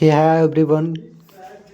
हे hi everyone.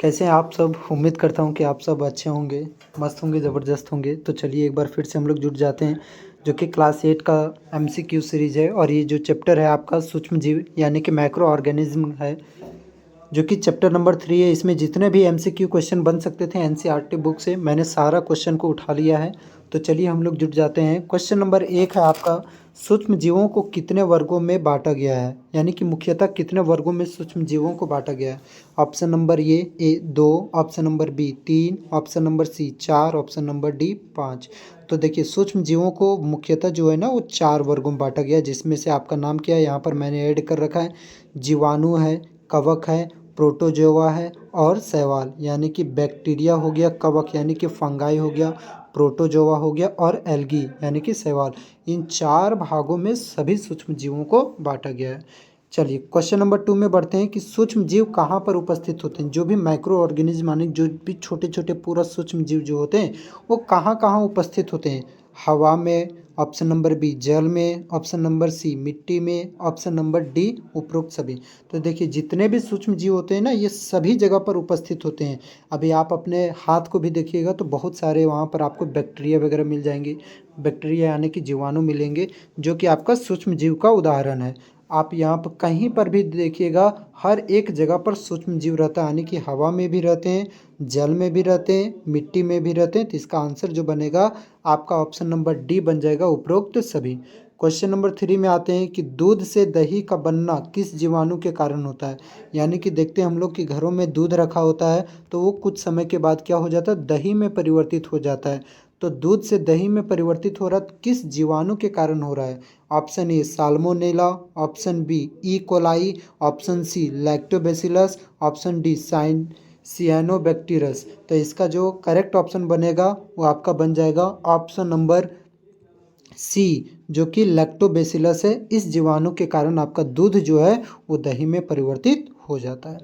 कैसे हैं आप सब। उम्मीद करता हूँ कि आप सब अच्छे होंगे, मस्त होंगे, ज़बरदस्त होंगे। तो चलिए एक बार फिर से हम लोग जुट जाते हैं, जो कि क्लास 8 का एमसीक्यू सीरीज़ है। और ये जो चैप्टर है आपका सूक्ष्म जीव यानी कि माइक्रो ऑर्गेनिज्म है, जो कि चैप्टर नंबर 3 है। इसमें जितने भी एमसीक्यू क्वेश्चन बन सकते थे एनसीईआरटी बुक से, मैंने सारा क्वेश्चन को उठा लिया है। तो चलिए हम लोग जुट जाते हैं। क्वेश्चन नंबर 1 है आपका, सूक्ष्म जीवों को कितने वर्गों में बांटा गया है, यानी कि मुख्यतः कितने वर्गों में सूक्ष्म जीवों को बांटा गया है। Option number A 2, option number B 3, option number C 4, option number D 5। तो देखिए सूक्ष्म जीवों को मुख्यतः जो है ना वो 4 वर्गों में बांटा गया है, जिसमें से आपका नाम क्या है यहाँ पर मैंने ऐड कर रखा है। जीवाणु है, कवक है, प्रोटोजोआ है और शैवाल यानी कि बैक्टीरिया हो गया, कवक यानी कि फंगाई हो गया, प्रोटोजोआ हो गया और एल्गी यानी कि शैवाल। इन 4 भागों में सभी सूक्ष्म जीवों को बांटा गया है। चलिए क्वेश्चन नंबर 2 में बढ़ते हैं कि सूक्ष्म जीव कहाँ पर उपस्थित होते हैं। जो भी माइक्रो ऑर्गेनिज्म यानी जो भी छोटे छोटे पूरा सूक्ष्म जीव जो होते हैं वो कहाँ कहाँ उपस्थित होते हैं। हवा में, ऑप्शन नंबर बी जल में, ऑप्शन नंबर सी मिट्टी में, ऑप्शन नंबर डी उपरोक्त सभी। तो देखिए जितने भी सूक्ष्म जीव होते हैं ना ये सभी जगह पर उपस्थित होते हैं। अभी आप अपने हाथ को भी देखिएगा तो बहुत सारे वहाँ पर आपको बैक्टीरिया वगैरह मिल जाएंगे। बैक्टीरिया यानी कि जीवाणु मिलेंगे, जो कि आपका सूक्ष्म जीव का उदाहरण है। आप यहाँ पर कहीं पर भी देखिएगा हर एक जगह पर सूक्ष्म जीव रहता है, यानी कि हवा में भी रहते हैं, जल में भी रहते हैं, मिट्टी में भी रहते हैं। तो इसका आंसर जो बनेगा आपका ऑप्शन नंबर डी बन जाएगा, उपरोक्त सभी। क्वेश्चन नंबर 3 में आते हैं कि दूध से दही का बनना किस जीवाणु के कारण होता है। यानी कि देखते हैं हम लोग कि घरों में दूध रखा होता है तो वो कुछ समय के बाद क्या हो जाता है, दही में परिवर्तित हो जाता है। तो दूध से दही में परिवर्तित हो रहा है किस जीवाणु के कारण हो रहा है। Option A salmonella, option B E coli, option C lactobacillus, option D cyanobacteria. तो इसका जो करेक्ट ऑप्शन बनेगा वो आपका बन जाएगा ऑप्शन नंबर सी, जो कि लैक्टोबैसिलस है। इस जीवाणु के कारण आपका दूध जो है वो दही में परिवर्तित हो जाता है।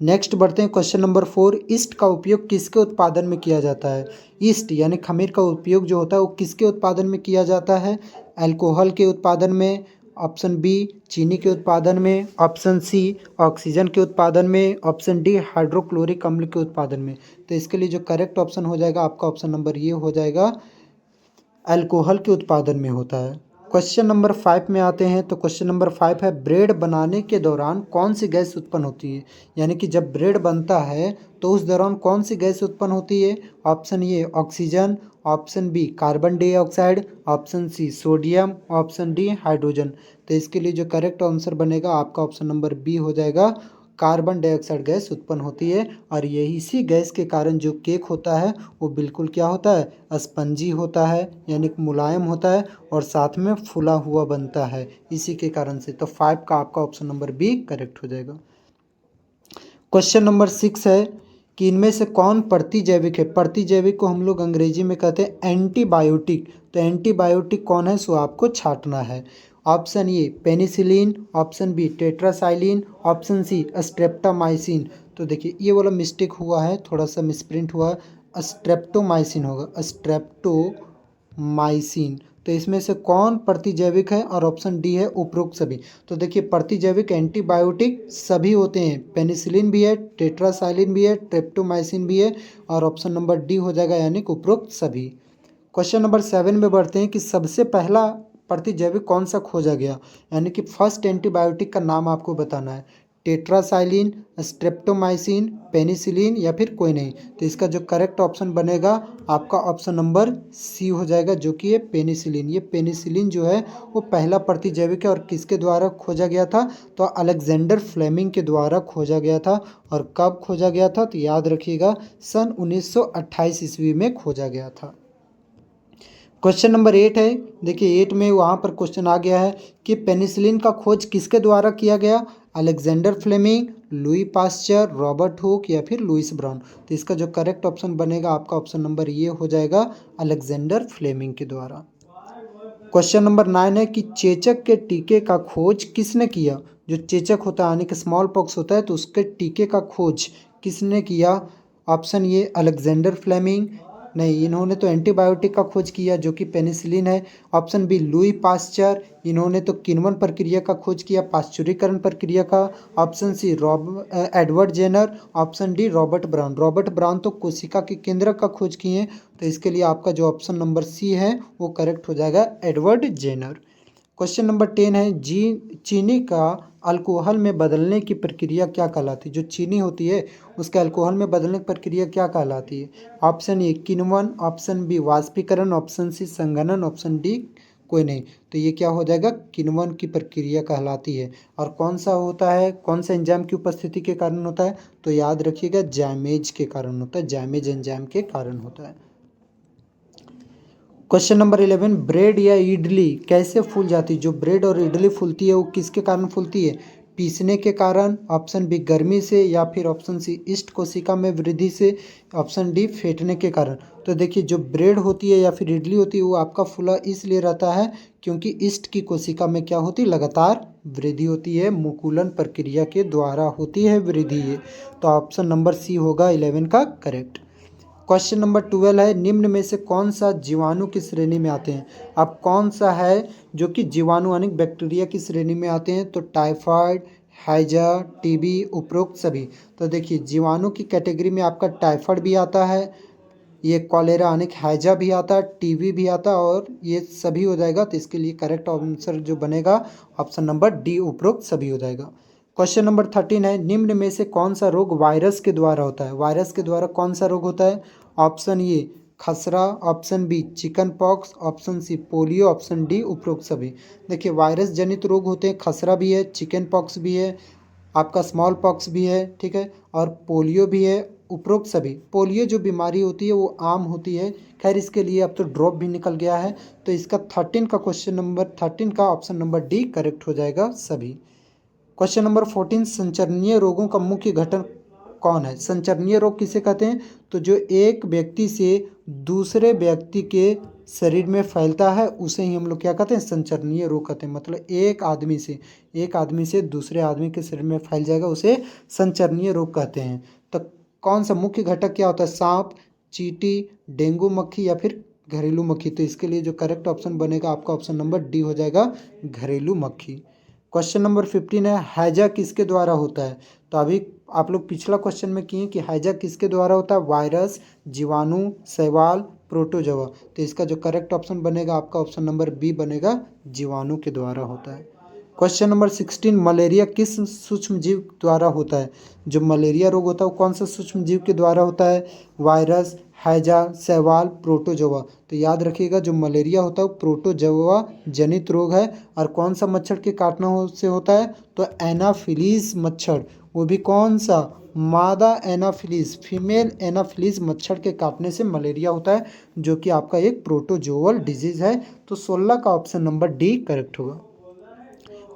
नेक्स्ट बढ़ते हैं क्वेश्चन नंबर 4, ईस्ट का उपयोग किसके उत्पादन में किया जाता है। ईस्ट यानी खमीर का उपयोग जो होता है वो किसके उत्पादन में किया जाता है। अल्कोहल के उत्पादन में, ऑप्शन बी चीनी के उत्पादन में, ऑप्शन सी ऑक्सीजन के उत्पादन में, ऑप्शन डी हाइड्रोक्लोरिक अम्ल के उत्पादन में। तो इसके लिए जो करेक्ट ऑप्शन हो जाएगा आपका ऑप्शन नंबर ये हो जाएगा, अल्कोहल के उत्पादन में होता है। क्वेश्चन नंबर 5 में आते हैं। तो क्वेश्चन नंबर 5 है, ब्रेड बनाने के दौरान कौन सी गैस उत्पन्न होती है। यानी कि जब ब्रेड बनता है तो उस दौरान कौन सी गैस उत्पन्न होती है। Option A oxygen, option B carbon dioxide, option C sodium, option D hydrogen. तो इसके लिए जो करेक्ट आंसर बनेगा आपका ऑप्शन नंबर बी हो जाएगा, कार्बन डाइऑक्साइड गैस उत्पन्न होती है। और यही इसी गैस के कारण जो केक होता है वो बिल्कुल क्या होता है, स्पंजी होता है यानी कि मुलायम होता है और साथ में फूला हुआ बनता है, इसी के कारण से। तो 5 का आपका ऑप्शन नंबर बी करेक्ट हो जाएगा। क्वेश्चन नंबर 6 है कि इनमें से कौन प्रतिजैविक है। प्रतिजैविक को हम लोग अंग्रेजी में कहते हैं एंटीबायोटिक। तो एंटीबायोटिक कौन है सो आपको छांटना है। Option A penicillin, option B tetracycline, option C streptomycin. तो देखिए ये वाला मिस्टेक हुआ है, थोड़ा सा मिसप्रिंट हुआ, स्ट्रेप्टोमाइसिन होगा, स्ट्रेप्टोमाइसिन। तो इसमें से कौन प्रतिजैविक है और ऑप्शन डी है उपरोक्त सभी। तो देखिए प्रतिजैविक एंटीबायोटिक सभी होते हैं, पेनिसिलिन भी है, टेट्रासाइलिन भी है, ट्रेप्टोमाइसिन भी है और ऑप्शन नंबर डी हो जाएगा यानी कि उपरोक्त सभी। क्वेश्चन नंबर 7 में बढ़ते हैं कि सबसे पहला प्रतिजैविक कौन सा खोजा गया, यानी कि फर्स्ट एंटीबायोटिक का नाम आपको बताना है। टेट्रासाइलिन, स्ट्रेप्टोमाइसिन, पेनिसिलिन या फिर कोई नहीं। तो इसका जो करेक्ट ऑप्शन बनेगा आपका ऑप्शन नंबर सी हो जाएगा, जो कि ये पेनिसिलिन। ये पेनिसिलिन जो है वो पहला प्रतिजैविक है और किसके द्वारा खोजा गया था, तो अलेक्जेंडर फ्लेमिंग के द्वारा खोजा गया था। और कब खोजा गया था, तो याद रखिएगा सन 1928 ईस्वी में खोजा गया था। क्वेश्चन नंबर 8 है, देखिए 8 में वहाँ पर क्वेश्चन आ गया है कि पेनिसिलिन का खोज किसके द्वारा किया गया। Alexander Fleming, Louis Pasteur, Robert Hooke या फिर लुइस ब्राउन। तो इसका जो करेक्ट ऑप्शन बनेगा आपका ऑप्शन नंबर ये हो जाएगा, अलेक्जेंडर फ्लेमिंग के द्वारा। क्वेश्चन नंबर 9 है कि चेचक के टीके का खोज किसने किया। जो चेचक होता है यानी कि स्मॉल पॉक्स होता है तो उसके टीके का खोज किसने किया। ऑप्शन ए अलेक्जेंडर फ्लेमिंग, नहीं, इन्होंने तो एंटीबायोटिक का खोज किया जो कि पेनिसिलिन है। ऑप्शन बी लुई पास्चर, इन्होंने तो किण्वन प्रक्रिया का खोज किया, पाश्चुरीकरण प्रक्रिया का। Option C Edward Jenner. Option D Robert Brown. Robert Brown तो कोशिका के केंद्रक का खोज किए हैं, तो इसके लिए आपका जो ऑप्शन नंबर सी है वो करेक्ट हो जाएगा, एडवर्ड जेनर। क्वेश्चन नंबर 10 है, चीनी का अल्कोहल में बदलने की प्रक्रिया क्या कहलाती है? जो चीनी होती है उसका अल्कोहल में बदलने की प्रक्रिया क्या कहलाती है? ऑप्शन ए किण्वन, ऑप्शन बी वाष्पीकरण, ऑप्शन सी संघनन, ऑप्शन डी कोई नहीं। तो ये क्या हो जाएगा, किण्वन की प्रक्रिया कहलाती है। और कौन सा होता है, कौन सा एंजाइम की उपस्थिति के कारण होता है? तो याद रखिएगा, जैमेज के कारण होता है, जैमेज एंजाइम के कारण होता है। क्वेश्चन नंबर 11, ब्रेड या इडली कैसे फूल जाती है? जो ब्रेड और इडली फूलती है वो किसके कारण फूलती है? पीसने के कारण, ऑप्शन बी गर्मी से, या फिर ऑप्शन सी ईस्ट कोशिका में वृद्धि से, ऑप्शन डी फेंटने के कारण। तो देखिए, जो ब्रेड होती है या फिर इडली होती है वो आपका फूला इसलिए रहता है क्योंकि ईस्ट की कोशिका में क्या होती है, लगातार वृद्धि होती है, मुकुलन प्रक्रिया के द्वारा होती है वृद्धि है। तो ऑप्शन नंबर सी होगा 11 का करेक्ट। क्वेश्चन नंबर 12 है, निम्न में से कौन सा जीवाणु की श्रेणी में आते हैं? अब कौन सा है जो कि जीवाणु यानी बैक्टीरिया की श्रेणी में आते हैं? तो टाइफाइड, हैजा, टीबी, उपरोक्त सभी। तो देखिए, जीवाणु की कैटेगरी में आपका टाइफाइड भी आता है, ये कॉलेरा यानी हैजा भी आता है, टीबी भी आता है, और ये सभी हो जाएगा। तो इसके लिए करेक्ट आंसर जो बनेगा ऑप्शन नंबर डी, उपरोक्त सभी हो जाएगा। क्वेश्चन नंबर 13 है, निम्न में से कौन सा रोग वायरस के द्वारा होता है? वायरस के द्वारा कौन सा रोग होता है? ऑप्शन ए खसरा, option B chickenpox, option C polio, option D उपरोक्त सभी। देखिए, वायरस जनित रोग होते हैं, खसरा भी है, चिकन पॉक्स भी है, आपका स्मॉल पॉक्स भी है, ठीक है, और पोलियो भी है, उपरोक्त सभी। पोलियो जो बीमारी होती है वो आम होती है, खैर इसके लिए अब तो ड्रॉप भी निकल गया है। तो इसका 13 का क्वेश्चन नंबर 13 का ऑप्शन नंबर डी करेक्ट हो जाएगा सभी। क्वेश्चन नंबर 14, संचरणीय रोगों का मुख्य घटक कौन है? संचरणीय रोग किसे कहते हैं? तो जो एक व्यक्ति से दूसरे व्यक्ति के शरीर में फैलता है उसे ही हम लोग क्या कहते हैं, संचरणीय रोग कहते हैं। मतलब एक आदमी से दूसरे आदमी के शरीर में फैल जाएगा, उसे संचरणीय रोग कहते हैं। तो कौन सा मुख्य घटक क्या होता है? सांप, चींटी, डेंगू मक्खी या फिर घरेलू मक्खी। तो इसके लिए जो करेक्ट ऑप्शन बनेगा आपका ऑप्शन नंबर डी हो जाएगा, घरेलू मक्खी। क्वेश्चन नंबर 15 है, हैजा किसके द्वारा होता है? तो अभी आप लोग पिछला क्वेश्चन में किए कि हैजा किसके द्वारा होता है? वायरस, जीवाणु, शैवाल, प्रोटोजोआ। तो इसका जो करेक्ट ऑप्शन बनेगा आपका ऑप्शन नंबर बी बनेगा, जीवाणु के द्वारा होता है। क्वेश्चन नंबर 16, मलेरिया किस सूक्ष्म जीव द्वारा होता है? जो मलेरिया रोग होता है वो कौन सा सूक्ष्म जीव के द्वारा होता है? वायरस, हैजा, शैवाल, प्रोटोजोआ। तो याद रखिएगा, जो मलेरिया होता है वो प्रोटोजोआ जनित रोग है। और कौन सा मच्छर के काटने से होता है? तो एनाफिलीज मच्छर, वो भी कौन सा? मादा एनाफिलीज, फीमेल एनाफिलीज मच्छर के काटने से मलेरिया होता है, जो कि आपका एक प्रोटोजोअल डिजीज है। तो 16 का ऑप्शन नंबर डी करेक्ट होगा।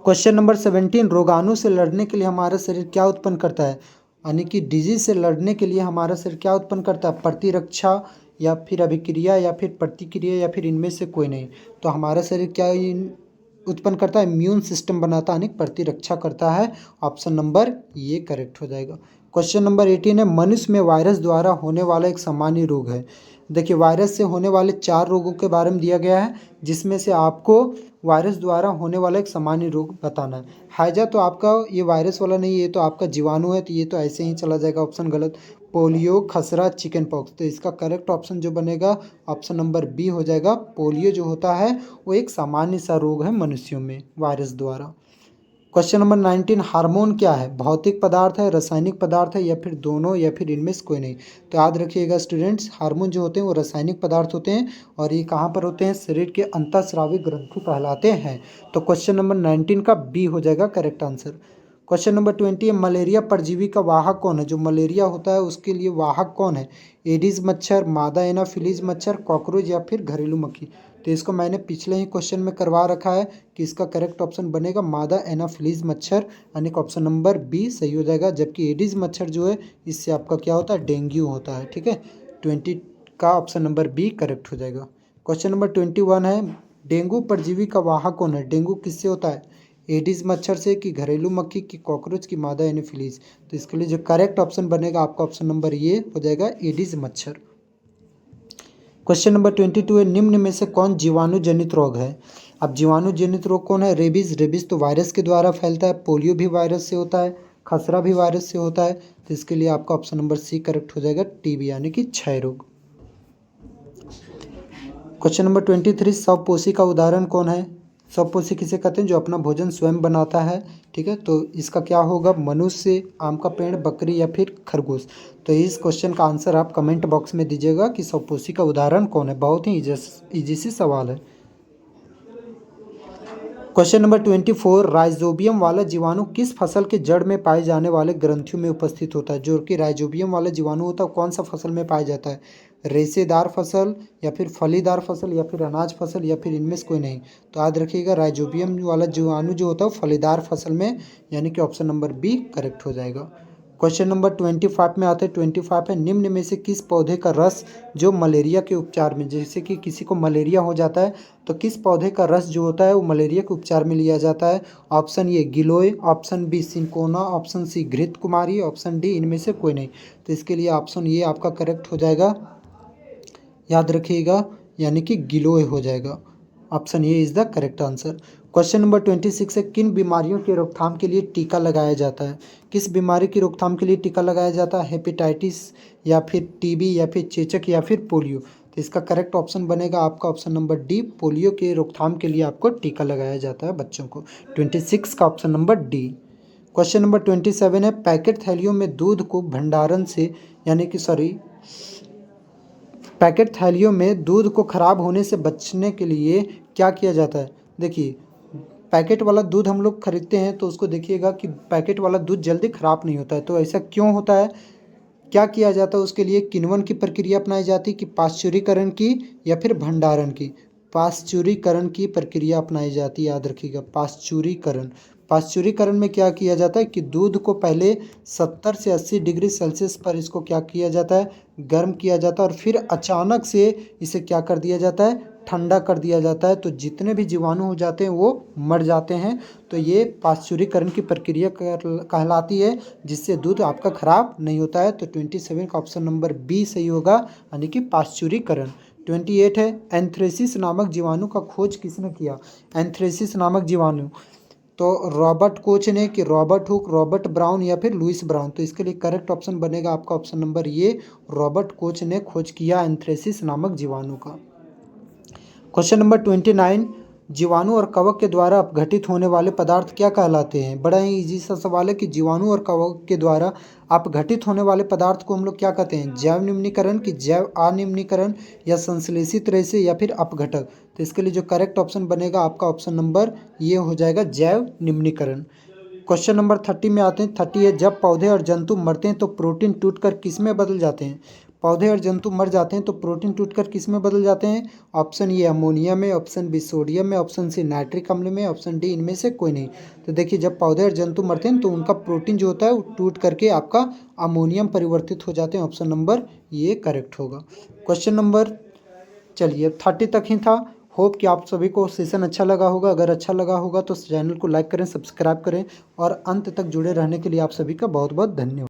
क्वेश्चन नंबर 17, रोगाणु से लड़ने के लिए हमारा शरीर क्या उत्पन्न करता है? यानी कि डिजीज से लड़ने के लिए हमारा शरीर क्या उत्पन्न करता है? प्रतिरक्षा, या फिर अभिक्रिया, या फिर प्रतिक्रिया, या फिर इनमें से कोई नहीं। तो हमारा शरीर क्या उत्पन्न करता है? इम्यून सिस्टम बनाता है, यानी प्रतिरक्षा करता है। ऑप्शन नंबर ये करेक्ट हो जाएगा। क्वेश्चन नंबर 18 है, मनुष्य में वायरस द्वारा होने वाला एक सामान्य रोग है। देखिए, वायरस से होने वाले 4 रोगों के बारे में दिया गया है, जिसमें से आपको वायरस द्वारा होने वाला एक सामान्य रोग बताना है। हैजा तो आपका ये वायरस वाला नहीं है, ये तो आपका जीवाणु है, तो ये तो ऐसे ही चला जाएगा, ऑप्शन गलत। पोलियो, खसरा, चिकन पॉक्स। तो इसका करेक्ट ऑप्शन जो बनेगा ऑप्शन नंबर बी हो जाएगा। पोलियो जो होता है वो एक सामान्य सा रोग है मनुष्यों में, वायरस द्वारा। क्वेश्चन नंबर 19, हार्मोन क्या है? भौतिक पदार्थ है, रासायनिक पदार्थ है, या फिर दोनों, या फिर इनमें से कोई नहीं। तो याद रखिएगा स्टूडेंट्स, हार्मोन जो होते हैं वो रासायनिक पदार्थ होते हैं, और ये कहाँ पर होते हैं? शरीर के अंतःस्रावी ग्रंथि कहलाते हैं। तो क्वेश्चन नंबर 19 का बी हो जाएगा करेक्ट आंसर। क्वेश्चन नंबर 20 है, मलेरिया परजीवी का वाहक कौन है? जो मलेरिया होता है उसके लिए वाहक कौन है? एडिस मच्छर, मादा एनाफिलीज मच्छर, कॉकरोच, या फिर घरेलू मक्खी। तो इसको मैंने पिछले ही क्वेश्चन में करवा रखा है कि इसका करेक्ट ऑप्शन बनेगा मादा एनाफिलीज मच्छर, यानी कि ऑप्शन नंबर बी सही हो जाएगा। जबकि एडिस मच्छर जो है इससे आपका क्या होता है? डेंगू होता है, ठीक है। 20 का ऑप्शन नंबर बी करेक्ट हो जाएगा। क्वेश्चन नंबर 21 है, डेंगू परजीवी का वाहक कौन है? डेंगू किससे होता है? एडिस मच्छर से, कि घरेलू मक्खी, की कॉकरोच, की मादा एनाफिलीज। तो इसके लिए जो करेक्ट ऑप्शन बनेगा आपका ऑप्शन नंबर ये हो जाएगा, एडिस मच्छर। क्वेश्चन नंबर 22 है, निम्न में से कौन जीवाणु जनित रोग है? अब जीवाणु जनित रोग कौन है? रेबीज। रेबीज तो वायरस के द्वारा फैलता है। पोलियो भी वायरस से होता है। खसरा भी वायरस से होता है। तो इसके लिए आपका ऑप्शन नंबर सी करेक्ट हो जाएगा, टीबी यानी कि क्षय रोग। क्वेश्चन नंबर 23, स्वपोषी का उदाहरण कौन है? स्वपोषी किसे कहते हैं? जो अपना भोजन स्वयं बनाता है। ठीक है, तो इसका क्या होगा? मनुष्य, आम का पेड़, बकरी या फिर खरगोश। तो इस क्वेश्चन का आंसर आप कमेंट बॉक्स में दीजिएगा कि स्वपोषी का उदाहरण कौन है। बहुत ही इजी सी सवाल है। क्वेश्चन नंबर 24, राइजोबियम वाला जीवाणु किस फसल के जड़ में पाए जाने वाले ग्रंथियों में उपस्थित होता है? जो कि राइजोबियम वाला जीवाणु होता है कौन सा फसल में पाया जाता है? रेशेदार फसल या फिर फलीदार फसल या फिर अनाज फसल या फिर इनमें से कोई नहीं। तो याद रखिएगा, राइजोबियम वाला जीवाणु जो होता है फलीदार फसल में, यानी कि ऑप्शन नंबर बी करेक्ट हो जाएगा। क्वेश्चन नंबर 25 में आते हैं। 25 है, निम्न में से किस पौधे का रस जो मलेरिया के उपचार में, जैसे कि किसी को मलेरिया हो जाता है तो किस पौधे का रस जो होता है वो मलेरिया के उपचार में लिया जाता है? ऑप्शन ए गिलोय, option B cinchona, option C घृत कुमारी, ऑप्शन डी इनमें से कोई नहीं। तो इसके लिए ऑप्शन ये आपका करेक्ट हो जाएगा, याद रखिएगा, यानी कि गिलोय हो जाएगा। Option A is the correct answer. Question number 26 है, किन बीमारियों की रोकथाम के लिए टीका लगाया जाता है? किस बीमारी की रोकथाम के लिए टीका लगाया जाता है? हेपेटाइटिस या फिर टीबी या फिर चेचक या फिर पोलियो। तो इसका करेक्ट ऑप्शन बनेगा आपका ऑप्शन नंबर डी, पोलियो के रोकथाम के लिए आपको टीका लगाया जाता है बच्चों को। 26 का option number D. Question number 27 है, पैकेट थैलियों में दूध को भंडारण से, यानी कि पैकेट थैलियों में दूध को खराब होने से बचने के लिए क्या किया जाता है? देखिए, पैकेट वाला दूध हम लोग खरीदते हैं तो उसको देखिएगा कि पैकेट वाला दूध जल्दी ख़राब नहीं होता है। तो ऐसा क्यों होता है? क्या किया जाता है उसके लिए? किण्वन की प्रक्रिया अपनाई जाती है कि पाश्चुरीकरण की या फिर भंडारण की? पाश्चुरीकरण की प्रक्रिया अपनाई जाती है, याद रखिएगा, पाश्चुरीकरण। पाश्चुरीकरण में क्या किया जाता है कि दूध को पहले 70 से 80 डिग्री सेल्सियस पर इसको क्या किया जाता है? गर्म किया जाता है और फिर अचानक से इसे क्या कर दिया जाता है? ठंडा कर दिया जाता है। तो जितने भी जीवाणु हो जाते हैं वो मर जाते हैं। तो ये पाश्चुरीकरण की प्रक्रिया कहलाती है, जिससे दूध आपका ख़राब नहीं होता है। तो 27 का ऑप्शन नंबर बी सही होगा, यानी कि पाश्चुरीकरण। 28 है, एंथ्रेसिस नामक जीवाणु का खोज किसने किया? एंथ्रेसिस नामक जीवाणु, तो रॉबर्ट कोच ने, कि रॉबर्ट हुक, रॉबर्ट ब्राउन या फिर लुइस ब्राउन। तो इसके लिए करेक्ट ऑप्शन बनेगा आपका ऑप्शन नंबर ये, रॉबर्ट कोच ने खोज किया एंथ्रेसिस नामक जीवाणु का। क्वेश्चन नंबर 29, जीवाणु और कवक के द्वारा अपघटित होने वाले पदार्थ क्या कहलाते हैं? बड़ा ही इजी सा सवाल है कि जीवाणु और कवक के द्वारा अपघटित होने वाले पदार्थ को हम लोग क्या कहते हैं? जैव निम्नीकरण, की जैव अनिम्नीकरण, या संश्लेषित रेशे, या फिर अपघटक। तो इसके लिए जो करेक्ट ऑप्शन बनेगा आपका ऑप्शन नंबर ये हो जाएगा, जैव निम्नीकरण। क्वेश्चन नंबर 30 में आते हैं। 30 है, जब पौधे और जंतु मरते हैं तो प्रोटीन टूटकर किस में बदल जाते हैं? पौधे और जंतु मर जाते हैं तो प्रोटीन टूटकर किस में बदल जाते हैं? ऑप्शन ए अमोनिया में, ऑप्शन बी सोडियम में, ऑप्शन सी नाइट्रिक अम्ल में, ऑप्शन डी इनमें से कोई नहीं। तो देखिए, जब पौधे और जंतु मरते हैं तो उनका प्रोटीन जो होता है वो टूट करके आपका अमोनियम परिवर्तित हो जाते हैं। ऑप्शन नंबर ये करेक्ट होगा। क्वेश्चन नंबर, चलिए 30 तक ही था। होप कि आप सभी को सेशन अच्छा लगा होगा। अगर अच्छा लगा होगा तो चैनल को लाइक करें, सब्सक्राइब करें और अंत तक जुड़े रहने के लिए आप सभी का बहुत बहुत धन्यवाद।